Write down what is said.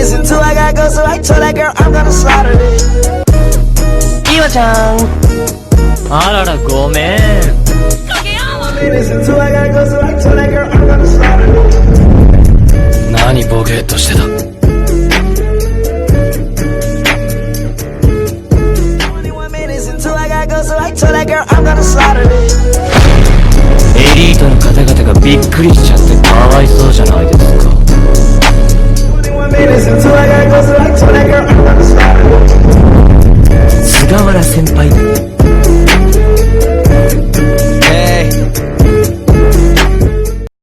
minutes until I gotta go, so I told that girl I'm gonna slaughter it. 岩ちゃん、あららごめん。何ボケっとしてた。エリートの方々がびっくりしちゃってかわいそうじゃないですか。